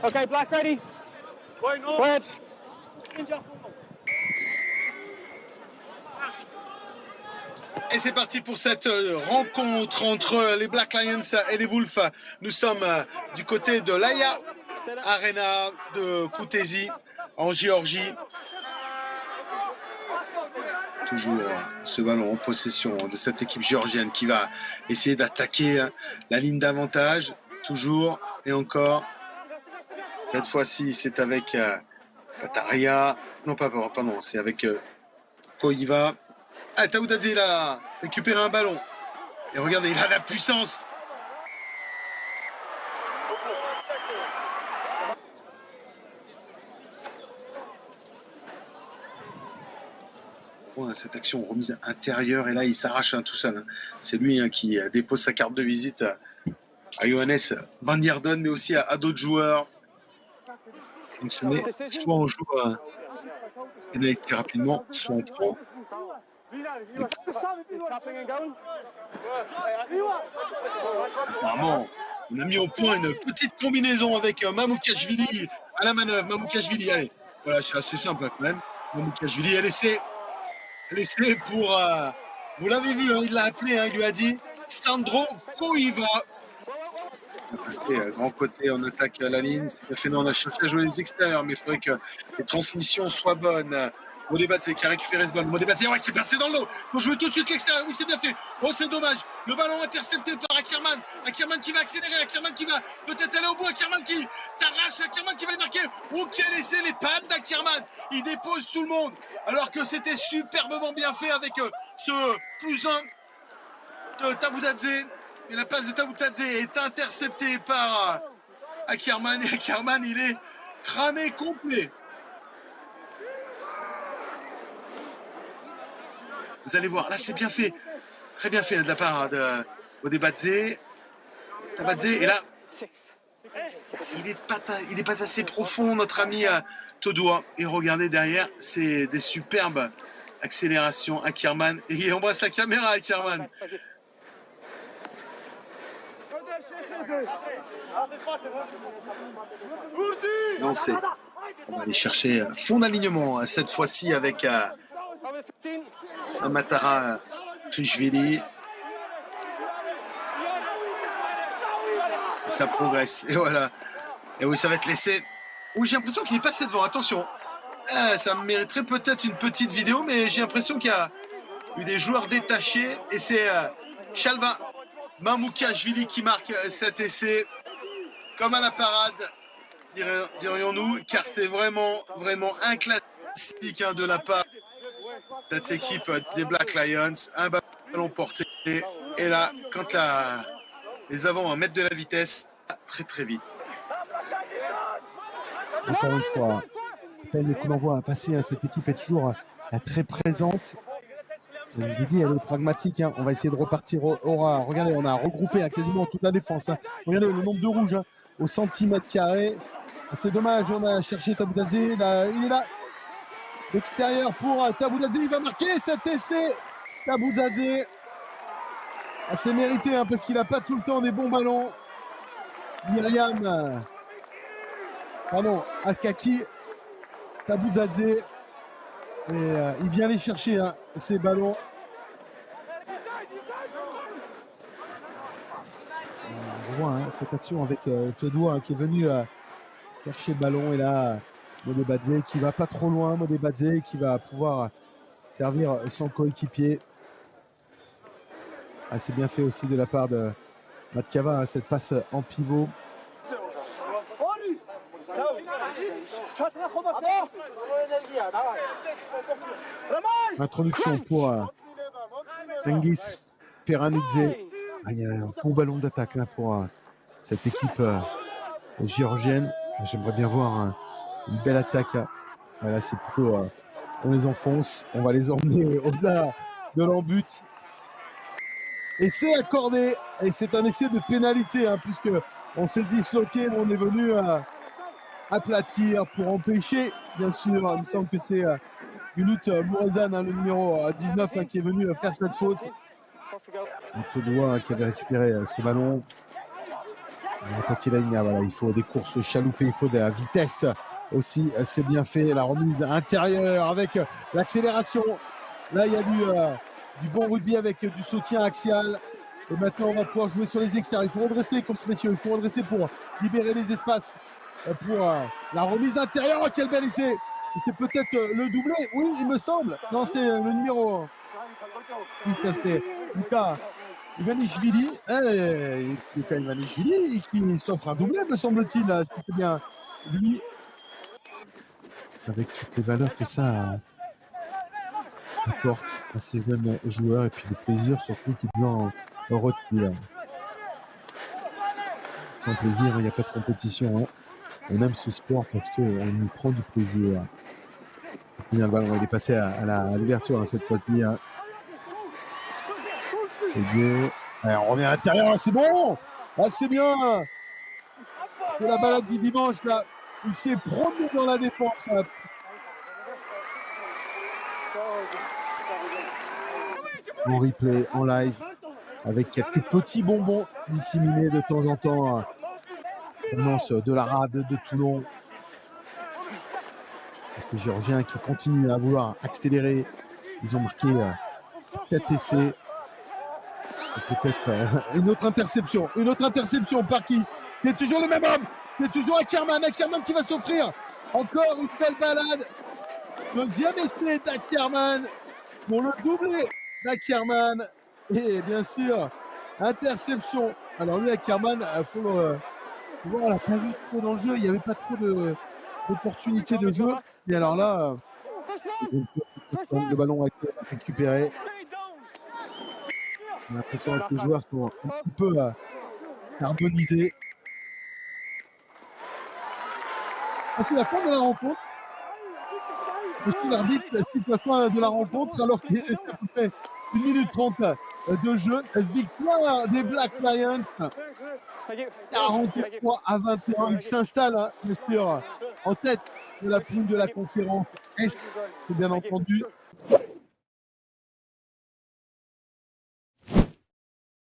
Okay, black ready. Go ahead. Et c'est parti pour cette rencontre entre les Black Lions et les Wolves. Nous sommes du côté de l'Aya Arena de Koutaizi en Géorgie. Toujours ce ballon en possession de cette équipe géorgienne qui va essayer d'attaquer la ligne d'avantage. Toujours et encore. Cette fois-ci, c'est avec Kataria. Non, pardon, c'est avec Koiva. Ah, Taoudadze, il a récupéré un ballon. Et regardez, il a la puissance. On voit cette action remise intérieure. Et là, il s'arrache tout seul. C'est lui qui dépose sa carte de visite à Johannes Van Dierden, mais aussi à d'autres joueurs. Fonctionner. Soit on joue pénalité rapidement, soit on prend. Apparemment, on a mis au point une petite combinaison avec Mamoukashvili à la manœuvre. Mamoukashvili, allez, voilà, c'est assez simple quand même. Mamoukashvili est laissé pour. Vous l'avez vu, il l'a appelé, il lui a dit Sandro Koiva. On a passé grand côté, on attaque la ligne. C'est bien fait, non, on a cherché à jouer les extérieurs, mais il faudrait que les transmissions soient bonnes. Modebadze qui a récupéré ce ballon. Modebadze qui est passé dans le dos. Faut jouer tout de suite l'extérieur. Oui, c'est bien fait. Oh, c'est dommage. Le ballon intercepté par Akkerman. Akkerman qui va accélérer. Akkerman qui va peut-être aller au bout. Akkerman qui s'arrache. Akkerman qui va le marquer. Oh, qui a laissé les pattes d'Akkerman. Il dépose tout le monde. Alors que c'était superbement bien fait avec ce +1 de Taboudadze. Et la passe de Taboudadze est interceptée par Akkerman. Et Akkerman, il est cramé complet. Vous allez voir, là c'est bien fait, très bien fait de la part de Modebadze. Tabadze, et là, il n'est pas assez profond, notre ami Todoua. Et regardez derrière, c'est des superbes accélérations. Akkerman, et il embrasse la caméra, Akkerman. Non, on va aller chercher fond d'alignement cette fois-ci avec Amatara Krishvili. Et ça progresse. Et voilà. Et oui, ça va être laissé. Oui, j'ai l'impression qu'il est passé devant. Attention. Ça mériterait peut-être une petite vidéo, mais j'ai l'impression qu'il y a eu des joueurs détachés. Et c'est Shalva Mamoukashvili qui marque cet essai. Comme à la parade, dirions-nous, car c'est vraiment un classique de la part de cette équipe des Black Lions. Un ballon porté. Et là, quand les avants mettent de la vitesse, très très vite. Encore une fois, le coup d'envoi passer, cette équipe est toujours très présente. Je vous ai dit, elle est pragmatique. On va essayer de repartir au ras. Regardez, on a regroupé quasiment toute la défense. Regardez le nombre de rouges au centimètre carré. C'est dommage, on a cherché Taboudadze. Il est là. L'extérieur pour Taboudadze. Il va marquer cet essai. Taboudadze. C'est mérité parce qu'il n'a pas tout le temps des bons ballons. Akaki Taboudadze. Et il vient aller chercher ces ballons. On voit cette action avec Todoua qui est venu chercher le ballon. Et là, Modebadze qui va pas trop loin. Modebadze qui va pouvoir servir son coéquipier. C'est bien fait aussi de la part de Matkava, cette passe en pivot. Introduction pour Tengiz Peranidze. Il y a un bon ballon d'attaque pour cette équipe géorgienne. J'aimerais bien voir une belle attaque. Là, c'est plutôt on les enfonce, on va les emmener au-delà de l'embut. Et c'est accordé. Et c'est un essai de pénalité puisque on s'est disloqué, mais on est venu aplatir pour empêcher, bien sûr. Il me semble que c'est Ulut Mourezan, le numéro 19, qui est venu faire cette faute. Todoua qui avait récupéré ce ballon. On va attaquer la ligne, voilà, il faut des courses chaloupées, il faut de la vitesse aussi, c'est bien fait. La remise intérieure avec l'accélération. Là, il y a du bon rugby avec du soutien axial. Et maintenant, on va pouvoir jouer sur les extérieurs. Il faut redresser, comme ce messieurs, il faut redresser pour libérer les espaces pour la remise intérieure. Oh, quel bel essai! C'est peut-être le doublé, oui, il me semble. Non, c'est le numéro 8, c'est Luka Ivanishvili. Luka Ivanishvili qui s'offre un doublé, me semble-t-il, si c'est bien lui. Avec toutes les valeurs que ça apporte à ces jeunes joueurs et puis le plaisir surtout qu'ils en retirent. Sans plaisir, il n'y a pas de compétition. Hein. On aime ce sport parce qu'on y prend du plaisir. Le ballon, il est passé à l'ouverture hein, cette fois-ci. Hein. On revient à l'intérieur, c'est bon. Ah, c'est bien. C'est la balade du dimanche là. Il s'est promené dans la défense. Là. En replay, en live, avec quelques petits bonbons disséminés de temps en temps. Provenance de la rade de Toulon. Ces Géorgiens qui continuent à vouloir accélérer. Ils ont marqué 7 essais. Peut-être une autre interception. Une autre interception par qui? C'est toujours le même homme. C'est toujours Ackermann. Ackermann qui va s'offrir encore une belle balade. Deuxième essai d'Ackermann pour le doublé d'Ackermann. Et bien sûr, interception. Alors lui, Ackermann, il faut voir, on l'a pas vu trop dans le jeu. Il n'y avait pas trop d'opportunités de jeu. Et alors là, le ballon a été récupéré. On a l'impression que les joueurs sont un petit peu carbonisés. C'est la fin de la rencontre. Monsieur l'arbitre siffle la fin de la rencontre alors qu'il reste à peu près 1 minute 30 de jeu. Victoire des Black Lions. 43-21. Ils s'installent, bien sûr, en tête de la poule de la conférence Est. C'est bien entendu